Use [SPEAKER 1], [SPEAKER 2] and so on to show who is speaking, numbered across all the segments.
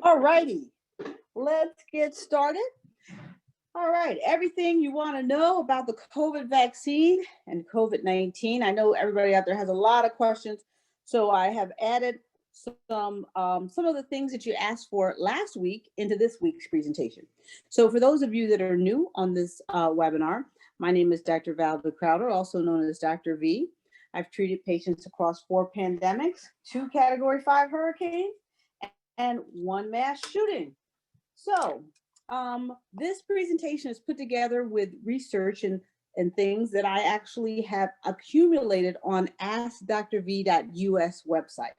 [SPEAKER 1] All righty, let's get started. All right, everything you want to know about the COVID vaccine and COVID-19. I know everybody out there has a lot of questions, so I have added some of the things that you asked for last week into this week's presentation. So for those of you that are new on this webinar, my name is Dr. Valda Crowder, also known as Dr. V. I've treated patients across 4 pandemics, 2 Category 5 hurricanes, and 1 mass shooting. So this presentation is put together with research and things that I actually have accumulated on AskDrV.us website.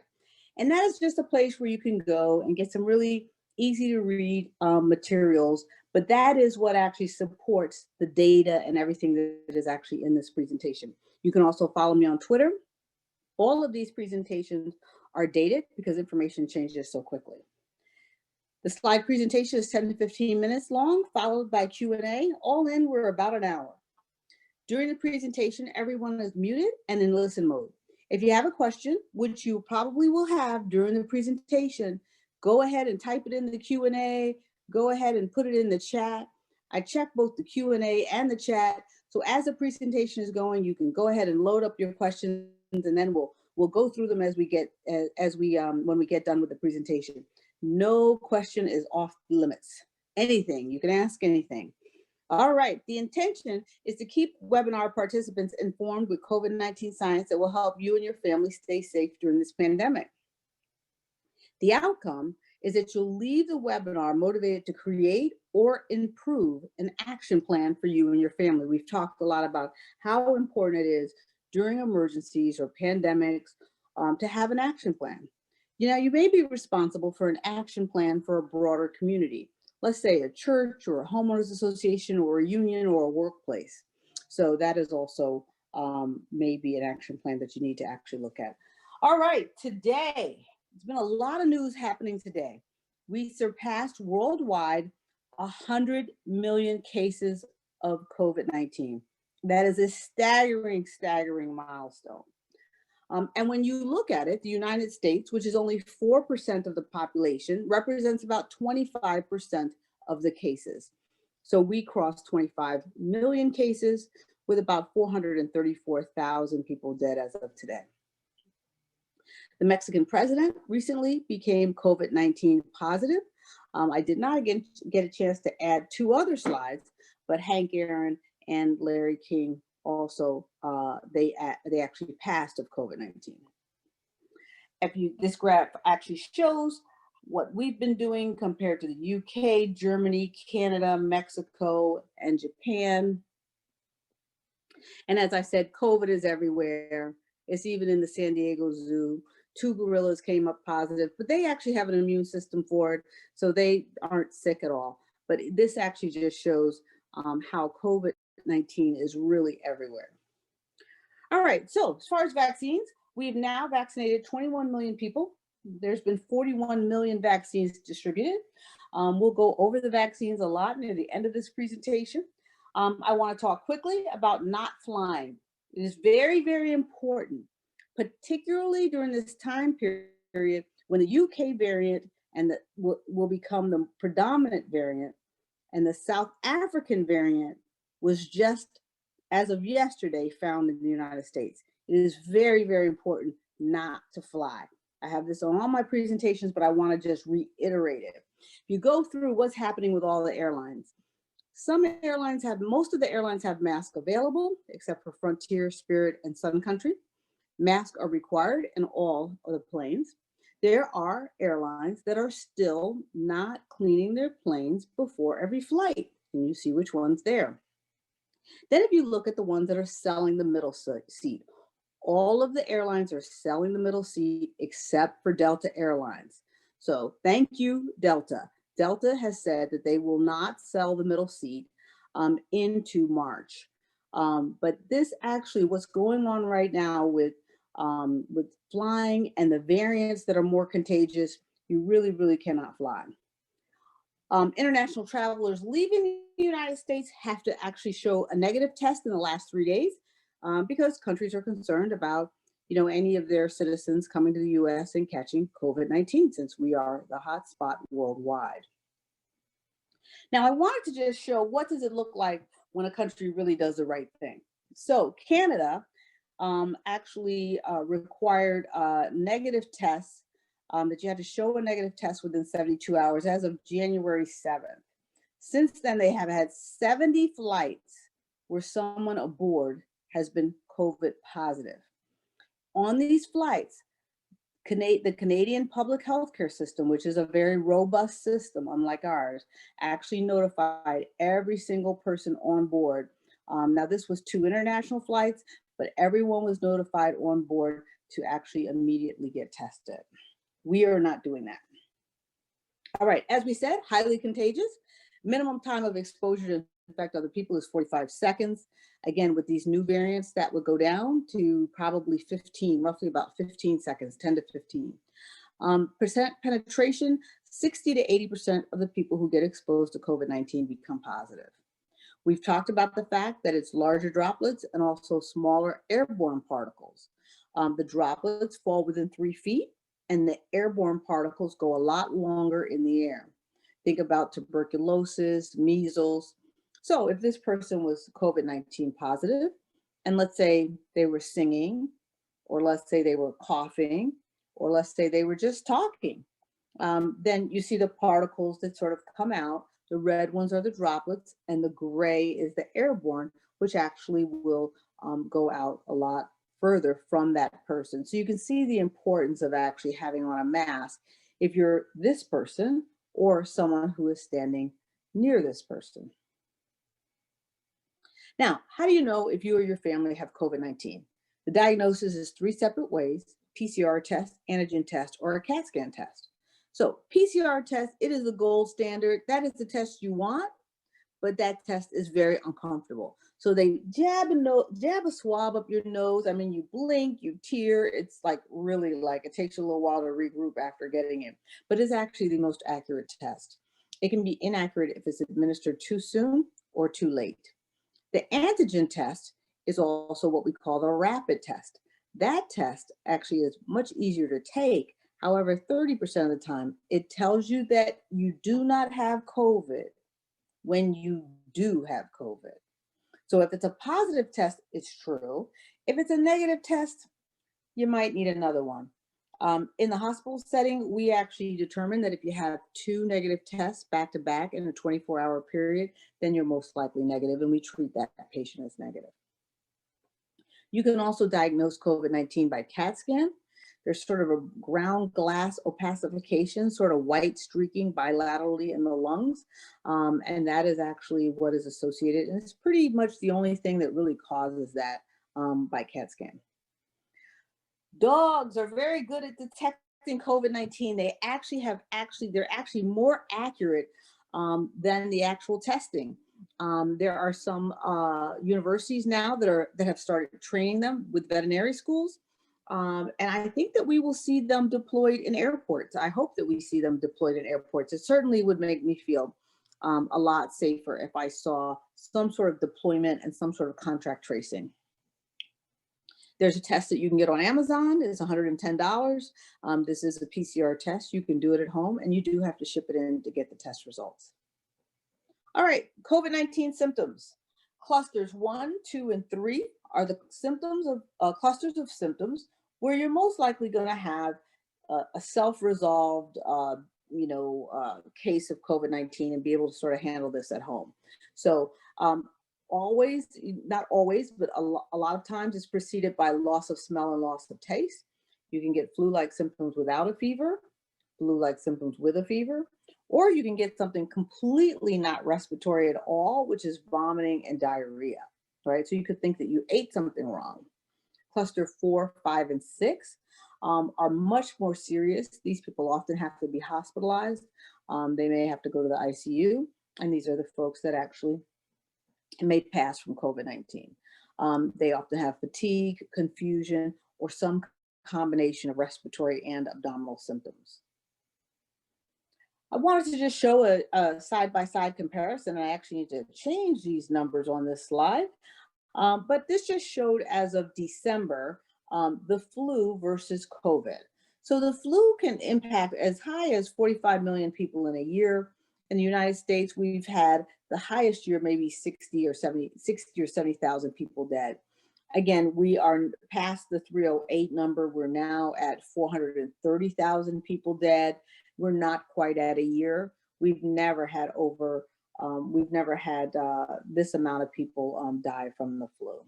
[SPEAKER 1] And that is just a place where you can go and get some really easy to read materials, but that is what actually supports the data and everything that is actually in this presentation. You can also follow me on Twitter. All of these presentations are dated because information changes so quickly. The slide presentation is 10 to 15 minutes long, followed by Q&A. All in, we're about an hour. During the presentation, everyone is muted and in listen mode. If you have a question, which you probably will have during the presentation, go ahead and type it in the Q&A, go ahead and put it in the chat. I check both the Q&A and the chat. So as the presentation is going, you can go ahead and load up your questions, and then we'll go through them when we get done with the presentation. No question is off limits. Anything, you can ask anything. All right, the intention is to keep webinar participants informed with COVID-19 science that will help you and your family stay safe during this pandemic. The outcome is that you'll leave the webinar motivated to create or improve an action plan for you and your family. We've talked a lot about how important it is during emergencies or pandemics to have an action plan. You know, you may be responsible for an action plan for a broader community. Let's say a church or a homeowners association or a union or a workplace. So that is also maybe an action plan that you need to actually look at. All right, today, there's been a lot of news happening today. We surpassed worldwide 100 million cases of COVID-19. That is a staggering milestone. And when you look at it, the United States, which is only 4% of the population, represents about 25% of the cases. So we crossed 25 million cases with about 434,000 people dead as of today. The Mexican president recently became COVID-19 positive. I did not get a chance to add 2 other slides, but Hank Aaron and Larry King also, they actually passed of COVID-19. This graph actually shows what we've been doing compared to the UK, Germany, Canada, Mexico, and Japan. And as I said, COVID is everywhere. It's even in the San Diego Zoo. 2 gorillas came up positive, but they actually have an immune system for it, so they aren't sick at all. But this actually just shows how COVID-19 is really everywhere. All right, so as far as vaccines, we've now vaccinated 21 million people. There's been 41 million vaccines distributed. We'll go over the vaccines a lot near the end of this presentation. I want to talk quickly about not flying. It is very, very important, particularly during this time period when the UK variant will become the predominant variant, and the South African variant was just, as of yesterday, found in the United States. It is very, very important not to fly. I have this on all my presentations, but I want to just reiterate it. If you go through what's happening with all the airlines, most of the airlines have masks available, except for Frontier, Spirit, and Sun Country. Masks are required in all of the planes. There are airlines that are still not cleaning their planes before every flight, and you see which one's there. Then if you look at the ones that are selling the middle seat, all of the airlines are selling the middle seat except for Delta Airlines. So thank you, Delta. Delta has said that they will not sell the middle seat into March. But this actually, what's going on right now with flying and the variants that are more contagious, you really, really cannot fly. International travelers leaving the United States have to actually show a negative test in the last 3 days because countries are concerned about any of their citizens coming to the US and catching COVID-19, since we are the hotspot worldwide. Now, I wanted to just show what does it look like when a country really does the right thing. So Canada actually required negative tests, that you had to show a negative test within 72 hours as of January 7th. Since then, they have had 70 flights where someone aboard has been COVID positive. On these flights, the Canadian public healthcare system, which is a very robust system, unlike ours, actually notified every single person on board. Now, this was 2 international flights, but everyone was notified on board to actually immediately get tested. We are not doing that. All right, as we said, highly contagious. Minimum time of exposure to infect other people is 45 seconds. Again, with these new variants, that would go down to probably 15, roughly about 15 seconds, 10 to 15. Percent penetration, 60 to 80% of the people who get exposed to COVID-19 become positive. We've talked about the fact that it's larger droplets and also smaller airborne particles. The droplets fall within 3 feet, and the airborne particles go a lot longer in the air. Think about tuberculosis, measles. So if this person was COVID-19 positive, and let's say they were singing, or let's say they were coughing, or let's say they were just talking, then you see the particles that sort of come out. The red ones are the droplets, and the gray is the airborne, which actually will go out a lot further from that person. So you can see the importance of actually having on a mask if you're this person or someone who is standing near this person. Now, how do you know if you or your family have COVID-19? The diagnosis is 3 separate ways: PCR test, antigen test, or a CAT scan test. So PCR test, it is the gold standard. That is the test you want, but that test is very uncomfortable. So they jab a swab up your nose. I mean, you blink, you tear. It's like really like it takes you a little while to regroup after getting it, but it's actually the most accurate test. It can be inaccurate if it's administered too soon or too late. The antigen test is also what we call the rapid test. That test actually is much easier to take. However, 30% of the time, it tells you that you do not have COVID when you do have COVID. So if it's a positive test, it's true. If it's a negative test, you might need another one. In the hospital setting, we actually determine that if you have 2 negative tests back to back in a 24-hour period, then you're most likely negative, and we treat that patient as negative. You can also diagnose COVID-19 by CAT scan. There's sort of a ground glass opacification, sort of white streaking bilaterally in the lungs. And that is actually what is associated. And it's pretty much the only thing that really causes that by CAT scan. Dogs are very good at detecting COVID-19. They're actually more accurate than the actual testing. There are some universities now that have started training them with veterinary schools. And I think that we will see them deployed in airports. I hope that we see them deployed in airports. It certainly would make me feel a lot safer if I saw some sort of deployment and some sort of contract tracing. There's a test that you can get on Amazon. It's $110. This is a PCR test. You can do it at home, and you do have to ship it in to get the test results. All right, COVID-19 symptoms. Clusters 1, 2, and 3 are the symptoms of clusters of symptoms where you're most likely going to have a self-resolved, case of COVID-19 and be able to sort of handle this at home. So always, not always, but a lot of times it's preceded by loss of smell and loss of taste. You can get flu-like symptoms without a fever, flu-like symptoms with a fever, or you can get something completely not respiratory at all, which is vomiting and diarrhea, right? So you could think that you ate something wrong. Cluster 4, 5, and 6 are much more serious. These people often have to be hospitalized. They may have to go to the ICU, and these are the folks that actually may pass from COVID-19. They often have fatigue, confusion, or some combination of respiratory and abdominal symptoms. I wanted to just show a side-by-side comparison. I actually need to change these numbers on this slide. But this just showed as of December the flu versus COVID. So the flu can impact as high as 45 million people in a year. In the United States, we've had the highest year, maybe 60 or 70,000 people dead. Again, we are past the 308 number. We're now at 430,000 people dead. We're not quite at a year. We've never had this amount of people die from the flu.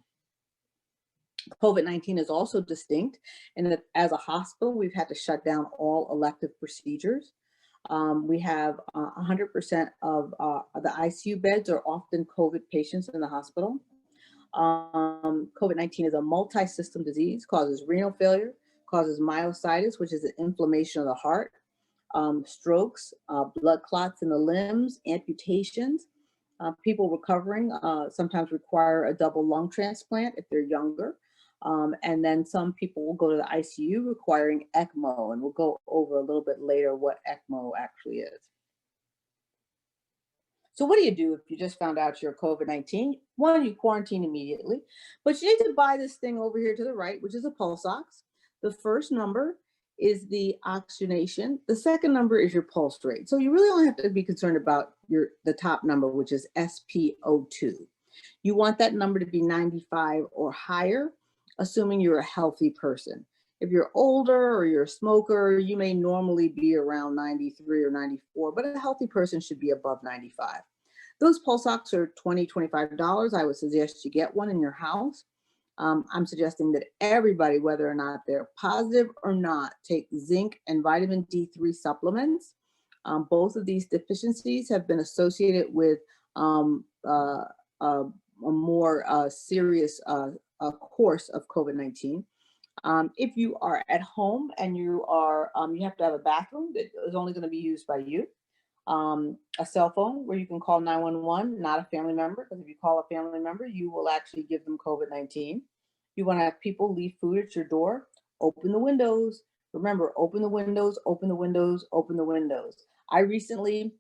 [SPEAKER 1] COVID-19 is also distinct in that as a hospital, we've had to shut down all elective procedures. We have 100% of the ICU beds are often COVID patients in the hospital. COVID-19 is a multi-system disease, causes renal failure, causes myositis, which is an inflammation of the heart, strokes, blood clots in the limbs, amputations. People recovering sometimes require a double lung transplant if they're younger. And then some people will go to the ICU requiring ECMO, and we'll go over a little bit later what ECMO actually is. So what do you do if you just found out you're COVID-19? One, you quarantine immediately, but you need to buy this thing over here to the right, which is a pulse ox. The first number is the oxygenation. The second number is your pulse rate. So you really only have to be concerned about the top number, which is SpO2. You want that number to be 95 or higher, assuming you're a healthy person. If you're older or you're a smoker, you may normally be around 93 or 94, but a healthy person should be above 95. Those pulse ox are $20, $25. I would suggest you get one in your house. I'm suggesting that everybody, whether or not they're positive or not, take zinc and vitamin D3 supplements. Both of these deficiencies have been associated with a more serious course of COVID-19. If you are at home and you have to have a bathroom that is only going to be used by you, a cell phone where you can call 911, not a family member, because if you call a family member, you will actually give them COVID-19. You want to have people leave food at your door, open the windows. Remember, open the windows, open the windows, open the windows. I recently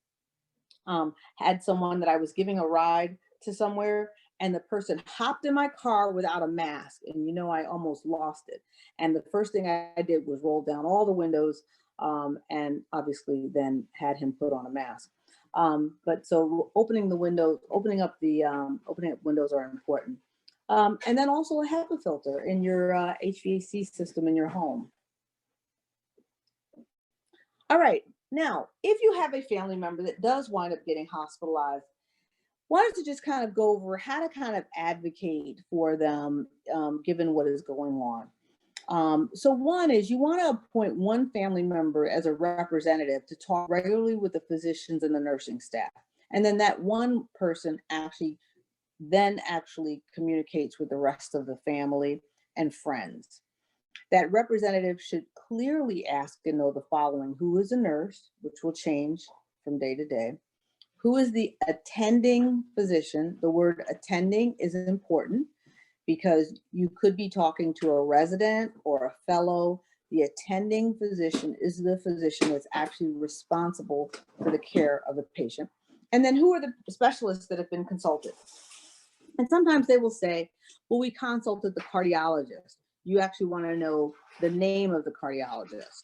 [SPEAKER 1] had someone that I was giving a ride to somewhere, and the person hopped in my car without a mask, and I almost lost it. And the first thing I did was roll down all the windows, and obviously then had him put on a mask. But so opening up windows are important. And then also a HEPA filter in your HVAC system in your home. All right, now, if you have a family member that does wind up getting hospitalized, wanted to just kind of go over how to kind of advocate for them, given what is going on. So one is you want to appoint one family member as a representative to talk regularly with the physicians and the nursing staff. And then that one person actually communicates with the rest of the family and friends. That representative should clearly ask and know the following: who is a nurse, which will change from day to day. Who is the attending physician? The word attending is important because you could be talking to a resident or a fellow. The attending physician is the physician that's actually responsible for the care of the patient. And then who are the specialists that have been consulted? And sometimes they will say, well, we consulted the cardiologist. You actually want to know the name of the cardiologist.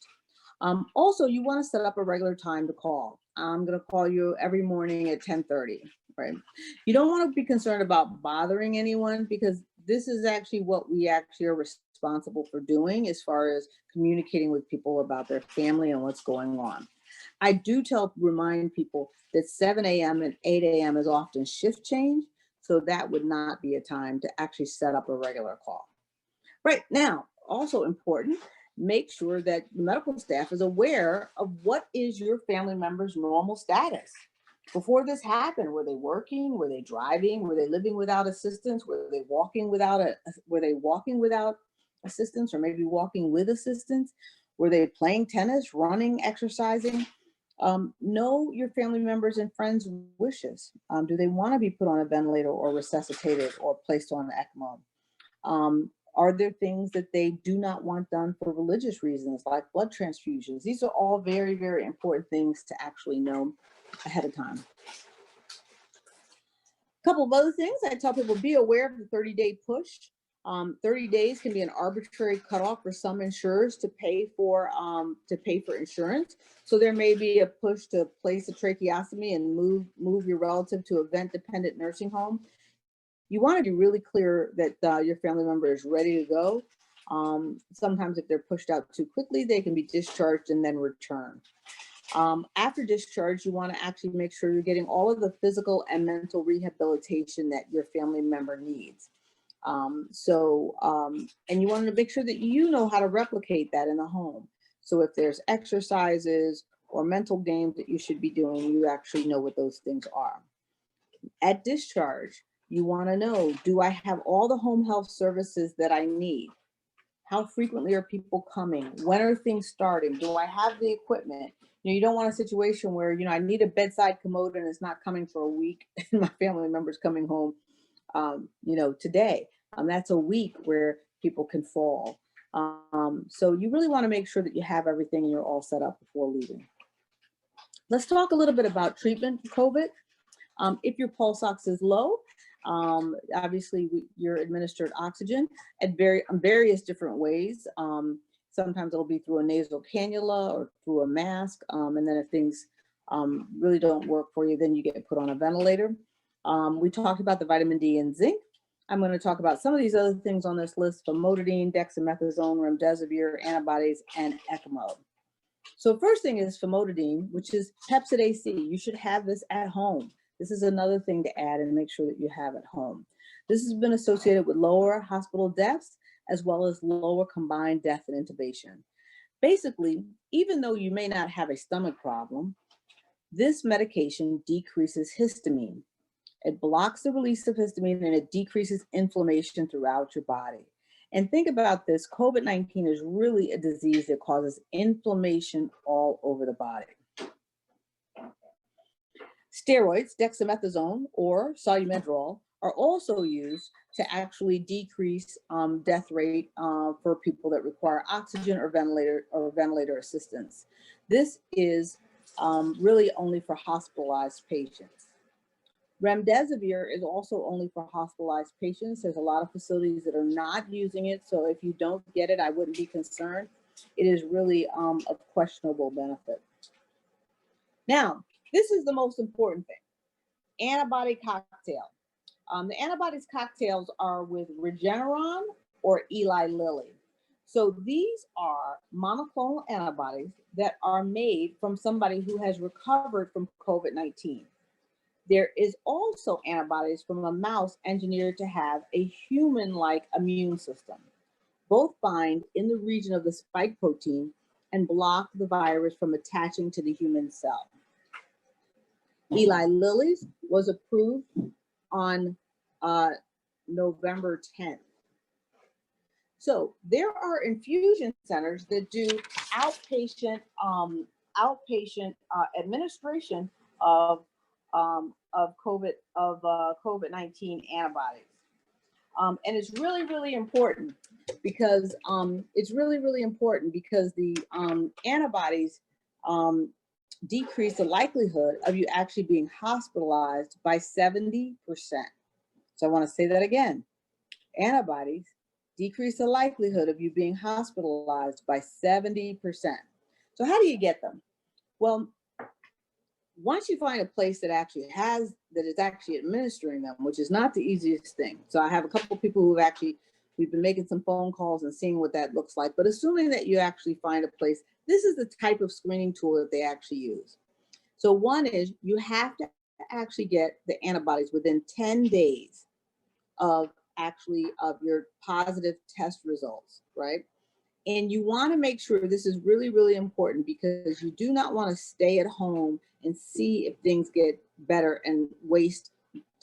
[SPEAKER 1] Also, you want to set up a regular time to call. I'm going to call you every morning at 10:30, right? You don't want to be concerned about bothering anyone, because this is actually what we actually are responsible for doing as far as communicating with people about their family and what's going on. I do remind people that 7 a.m. and 8 a.m. is often shift change, so that would not be a time to actually set up a regular call. Right now, also important, make sure that medical staff is aware of what is your family member's normal status. Before this happened, were they working? Were they driving? Were they living without assistance? Were they walking without assistance, or maybe walking with assistance? Were they playing tennis, running, exercising? Know your family members and friends' wishes. Do they want to be put on a ventilator or resuscitated or placed on ECMO? Are there things that they do not want done for religious reasons, like blood transfusions? These are all very, very important things to actually know ahead of time. A couple of other things I tell people: be aware of the 30-day push. 30 days can be an arbitrary cutoff for some insurers to pay for insurance. So there may be a push to place a tracheostomy and move your relative to a vent-dependent nursing home. You want to be really clear that your family member is ready to go. Sometimes if they're pushed out too quickly, they can be discharged and then returned. After discharge, you want to actually make sure you're getting all of the physical and mental rehabilitation that your family member needs. And you want to make sure that you know how to replicate that in the home. So if there's exercises or mental games that you should be doing, you actually know what those things are. At discharge, you want to know, do I have all the home health services that I need? How frequently are people coming? When are things starting? Do I have the equipment? You don't want a situation where, I need a bedside commode and it's not coming for a week and my family member's coming home, today. That's a week where people can fall. So you really want to make sure that you have everything and you're all set up before leaving. Let's talk a little bit about treatment for COVID. If your pulse ox is low, obviously you're administered oxygen at various different ways. Sometimes it'll be through a nasal cannula or through a mask. And then if things really don't work for you, then you get put on a ventilator. We talked about the vitamin D and zinc. I'm going to talk about some of these other things on this list: famotidine, dexamethasone, remdesivir, antibodies, and ECMO. So first thing is famotidine, which is Pepcid AC. You should have this at home. This is another thing to add and make sure that you have at home. This has been associated with lower hospital deaths as well as lower combined death and intubation. Basically, even though you may not have a stomach problem, this medication decreases histamine. It blocks the release of histamine and it decreases inflammation throughout your body. And think about this, COVID-19 is really a disease that causes inflammation all over the body. Steroids, dexamethasone or solumedrol, are also used to actually decrease death rate for people that require oxygen or ventilator assistance. This is really only for hospitalized patients. Remdesivir is also only for hospitalized patients. There's a lot of facilities that are not using it, so if you don't get it, I wouldn't be concerned. It is really of questionable benefit. Now, this is the most important thing: antibody cocktail. The antibodies cocktails are with Regeneron or Eli Lilly. So these are monoclonal antibodies that are made from somebody who has recovered from COVID-19. There is also antibodies from a mouse engineered to have a human-like immune system. Both bind in the region of the spike protein and block the virus from attaching to the human cell. Eli Lilly's was approved on November 10th. So there are infusion centers that do outpatient administration of COVID-19 antibodies. And it's really important because the antibodies decrease the likelihood of you actually being hospitalized by 70%. So I want to say that again. Antibodies decrease the likelihood of you being hospitalized by 70%. So how do you get them? Well, once you find a place that is actually administering them, which is not the easiest thing. So I have a couple of people we've been making some phone calls and seeing what that looks like. But assuming that you actually find a place, this is the type of screening tool that they actually use. So one is you have to actually get the antibodies within 10 days of your positive test results, right? And you want to make sure, this is really important, because you do not want to stay at home and see if things get better and waste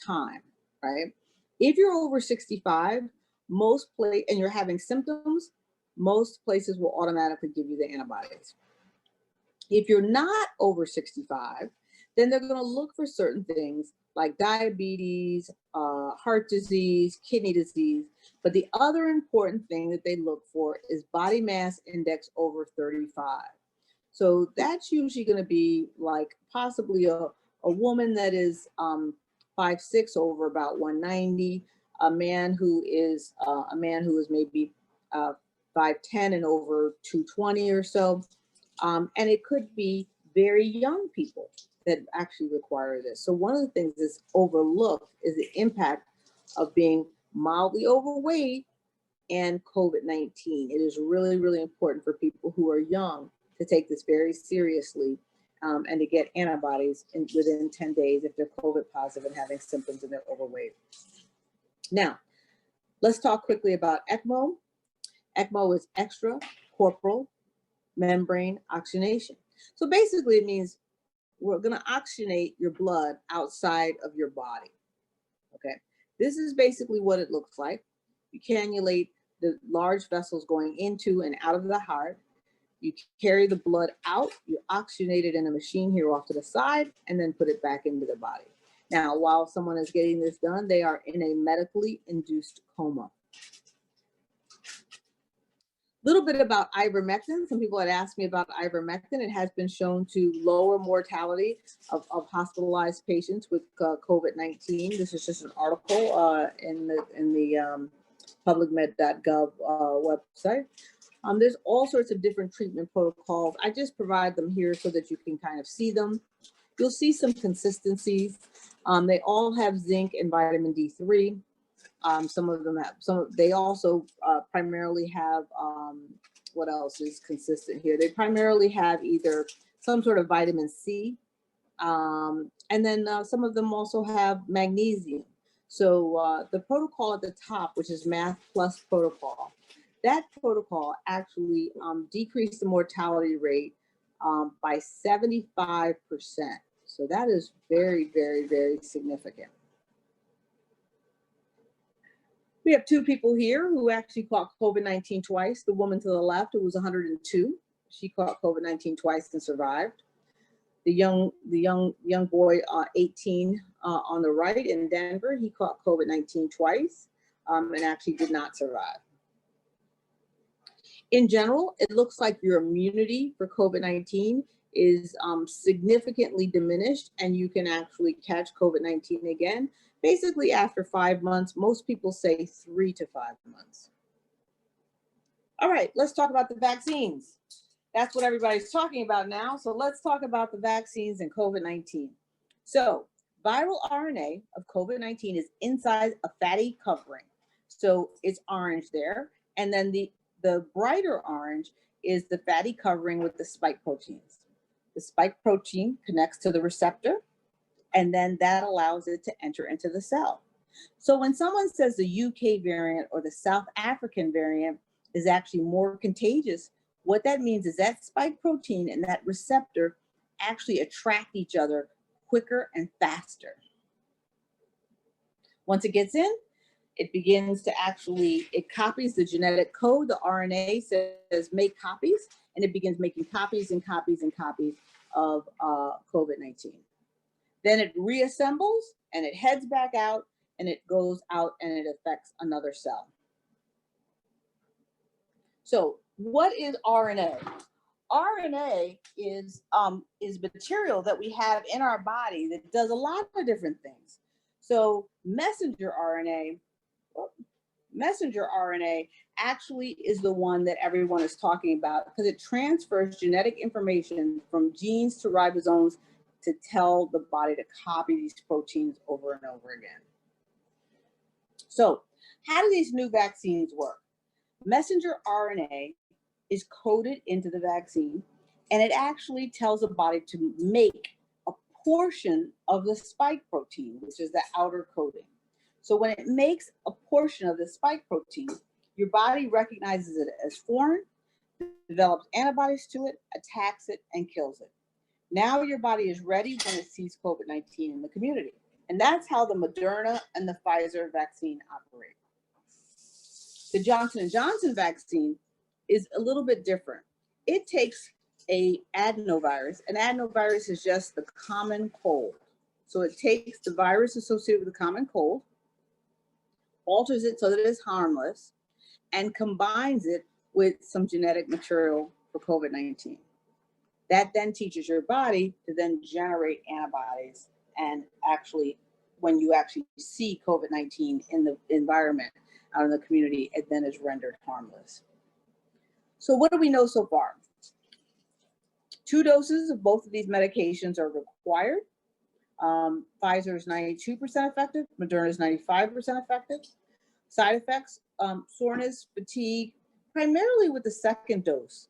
[SPEAKER 1] time, right? If you're over 65, and you're having symptoms, most places will automatically give you the antibodies. If you're not over 65, then they're going to look for certain things like diabetes, heart disease, kidney disease. But the other important thing that they look for is body mass index over 35. So that's usually going to be like possibly a woman that is 5'6" over about 190, a man who is maybe 5'10" and over 220 or so. And it could be very young people that actually require this. So one of the things that's overlooked is the impact of being mildly overweight and COVID-19. It is really, really important for people who are young to take this very seriously and to get antibodies within 10 days if they're COVID positive and having symptoms and they're overweight. Now, let's talk quickly about ECMO. ECMO is extracorporeal membrane oxygenation. So basically it means we're going to oxygenate your blood outside of your body. Okay, this is basically what it looks like. You cannulate the large vessels going into and out of the heart. You carry the blood out, you oxygenate it in a machine here off to the side, and then put it back into the body. Now, while someone is getting this done, they are in a medically induced coma. Little bit about ivermectin. Some people had asked me about ivermectin. It has been shown to lower mortality of hospitalized patients with COVID-19. This is just an article in the publicmed.gov website. There's all sorts of different treatment protocols. I just provide them here so that you can kind of see them. You'll see some consistencies. They all have zinc and vitamin D3. Some of them have, they also primarily have, what else is consistent here? They primarily have either some sort of vitamin C, and then some of them also have magnesium. So the protocol at the top, which is Math Plus protocol, that protocol actually decreased the mortality rate by 75%. So that is very, very, very significant. We have two people here who actually caught COVID-19 twice. The woman to the left, who was 102, she caught COVID-19 twice and survived. The young boy, 18, on the right in Denver, he caught COVID-19 twice and actually did not survive. In general, it looks like your immunity for COVID-19 is significantly diminished, and you can actually catch COVID-19 again. Basically, after 5 months, most people say 3 to 5 months. All right, let's talk about the vaccines. That's what everybody's talking about now. So let's talk about the vaccines and COVID-19. So viral RNA of COVID-19 is inside a fatty covering. So it's orange there. And then the brighter orange is the fatty covering with the spike proteins. The spike protein connects to the receptor, and then that allows it to enter into the cell. So when someone says the UK variant or the South African variant is actually more contagious, what that means is that spike protein and that receptor actually attract each other quicker and faster. Once it gets in, it begins to actually, it copies the genetic code. The RNA says make copies, and it begins making copies and copies and copies of COVID-19. Then it reassembles and it heads back out, and it goes out and it affects another cell. So what is RNA? RNA is material that we have in our body that does a lot of different things. So messenger RNA actually is the one that everyone is talking about, because it transfers genetic information from genes to ribosomes to tell the body to copy these proteins over and over again. So how do these new vaccines work? Messenger RNA is coded into the vaccine, and it actually tells the body to make a portion of the spike protein, which is the outer coating. So when it makes a portion of the spike protein, your body recognizes it as foreign, develops antibodies to it, attacks it, and kills it. Now your body is ready when it sees COVID-19 in the community. And that's how the Moderna and the Pfizer vaccine operate. The Johnson & Johnson vaccine is a little bit different. It takes an adenovirus. An adenovirus is just the common cold. So it takes the virus associated with the common cold, alters it so that it's harmless, and combines it with some genetic material for COVID-19. That then teaches your body to then generate antibodies and actually when you actually see COVID-19 in the environment out in the community, it then is rendered harmless. So what do we know so far? 2 doses of both of these medications are required. Pfizer is 92% effective, Moderna is 95% effective. Side effects, soreness, fatigue, primarily with the second dose.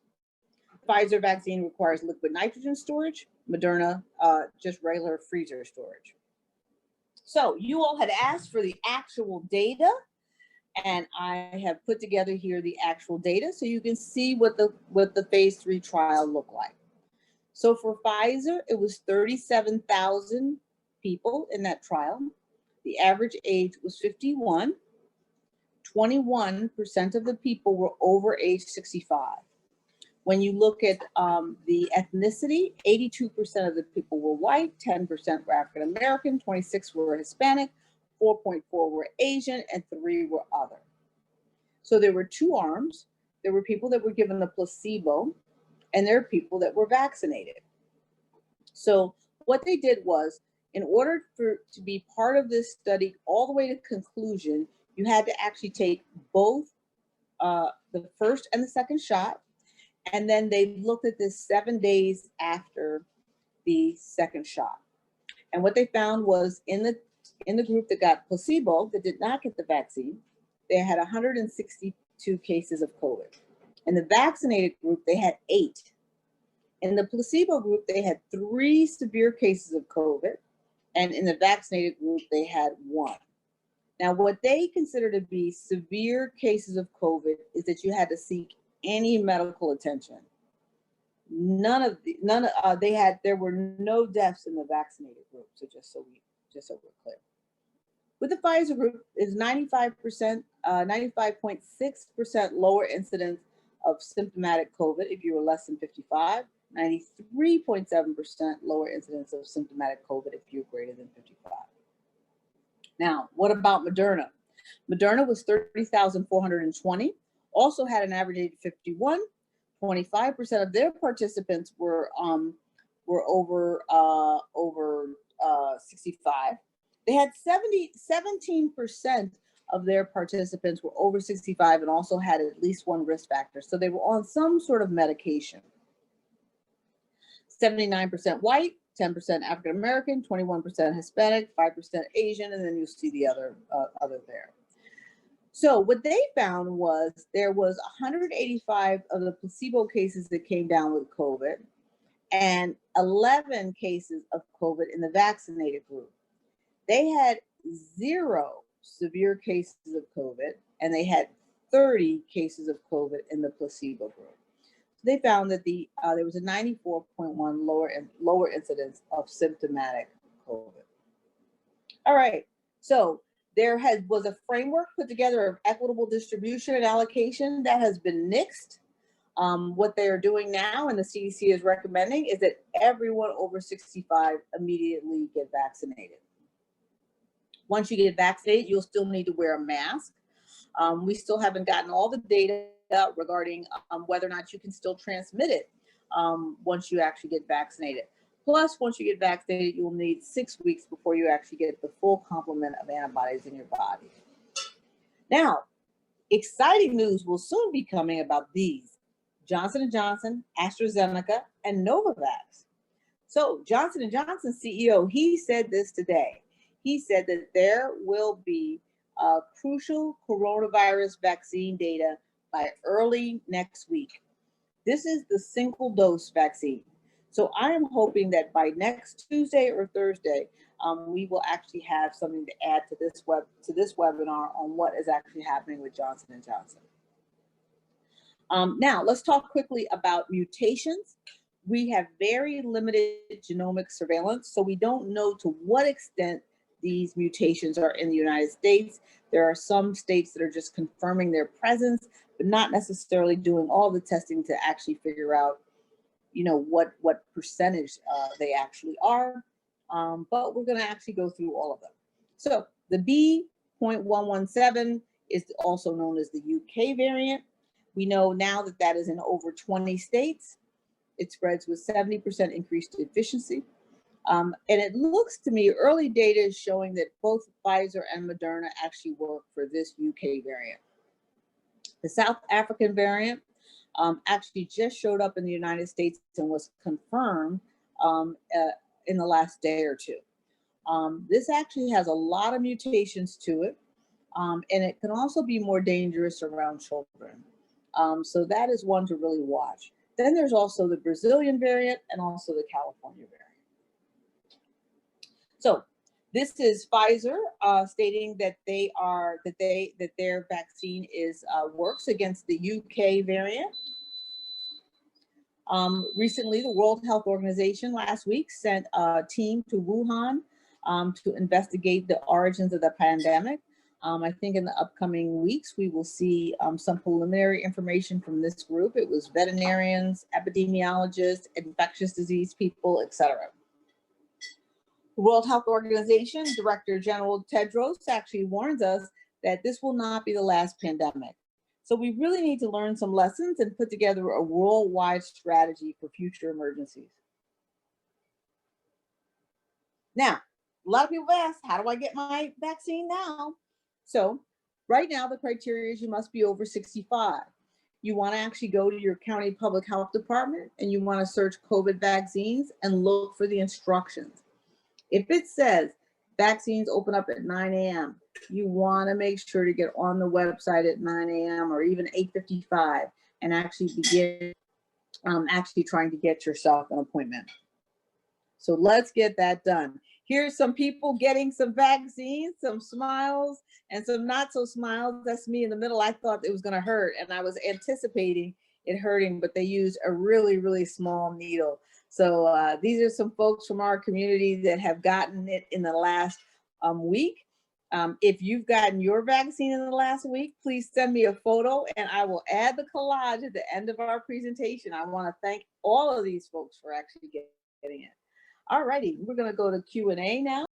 [SPEAKER 1] Pfizer vaccine requires liquid nitrogen storage, Moderna just regular freezer storage. So you all had asked for the actual data, and I have put together here the actual data so you can see what the phase 3 trial looked like. So for Pfizer, it was 37,000 people in that trial. The average age was 51. 21% of the people were over age 65. When you look at the ethnicity, 82% of the people were white, 10% were African American, 26 were Hispanic, 4.4 were Asian, and 3 were other. So there were 2 arms. There were people that were given the placebo, and there are people that were vaccinated. So what they did was, in order to be part of this study all the way to conclusion, you had to actually take both the first and the second shot, and then they looked at this 7 days after the second shot. And what they found was in the group that got placebo, that did not get the vaccine, they had 162 cases of COVID. In the vaccinated group, they had 8. In the placebo group, they had 3 severe cases of COVID, and in the vaccinated group, they had 1. Now, what they consider to be severe cases of COVID is that you had to seek any medical attention. There were no deaths in the vaccinated group. So just so we're clear. With the Pfizer group, is 95%, 95.6% lower incidence of symptomatic COVID if you were less than 55. 93.7% lower incidence of symptomatic COVID if you're greater than 55. Now, what about Moderna? Moderna was 30,420, also had an average age of 51. 25% of their participants were over 65. They had 17% of their participants were over 65 and also had at least 1 risk factor. So they were on some sort of medication. 79% white, 10% African American, 21% Hispanic, 5% Asian, and then you'll see the other there. So what they found was there was 185 of the placebo cases that came down with COVID, and 11 cases of COVID in the vaccinated group. They had 0 severe cases of COVID, and they had 30 cases of COVID in the placebo group. They found that there was a 94.1 lower incidence of symptomatic COVID. All right, so there was a framework put together of equitable distribution and allocation that has been nixed. What they are doing now, and the CDC is recommending, is that everyone over 65 immediately get vaccinated. Once you get vaccinated, you'll still need to wear a mask. We still haven't gotten all the data regarding whether or not you can still transmit it once you actually get vaccinated. Plus, once you get vaccinated, you'll need 6 weeks before you actually get the full complement of antibodies in your body. Now, exciting news will soon be coming about these: Johnson & Johnson, AstraZeneca, and Novavax. So Johnson & Johnson CEO, he said this today. He said that there will be crucial coronavirus vaccine data by early next week. This is the single dose vaccine. So I am hoping that by next Tuesday or Thursday, we will actually have something to add to this webinar on what is actually happening with Johnson & Johnson. Now, let's talk quickly about mutations. We have very limited genomic surveillance, so we don't know to what extent these mutations are in the United States. There are some states that are just confirming their presence, but not necessarily doing all the testing to actually figure out, what percentage they actually are. But we're going to actually go through all of them. So the B.117 is also known as the UK variant. We know now that that is in over 20 states. It spreads with 70% increased efficiency. And it looks to me, early data is showing that both Pfizer and Moderna actually work for this UK variant. The South African variant actually just showed up in the United States and was confirmed in the last day or two. This actually has a lot of mutations to it, and it can also be more dangerous around children. So that is one to really watch. Then there's also the Brazilian variant and also the California variant. So this is Pfizer stating that their vaccine works against the UK variant. Recently, the World Health Organization last week sent a team to Wuhan to investigate the origins of the pandemic. I think in the upcoming weeks, we will see some preliminary information from this group. It was veterinarians, epidemiologists, infectious disease people, etc. The World Health Organization Director General TEDROS actually warns us that this will not be the last pandemic. So we really need to learn some lessons and put together a worldwide strategy for future emergencies. Now, a lot of people ask, how do I get my vaccine now? So right now, the criteria is you must be over 65. You want to actually go to your county public health department and you want to search COVID vaccines and look for the instructions. If it says vaccines open up at 9 a.m., you want to make sure to get on the website at 9 a.m. or even 8:55 and actually begin trying to get yourself an appointment. So let's get that done. Here's some people getting some vaccines, some smiles and some not so smiles. That's me in the middle. I thought it was going to hurt and I was anticipating it hurting, but they used a really, really small needle. So these are some folks from our community that have gotten it in the last week. If you've gotten your vaccine in the last week, please send me a photo and I will add the collage at the end of our presentation. I want to thank all of these folks for actually getting it. All righty, we're going to go to Q&A now.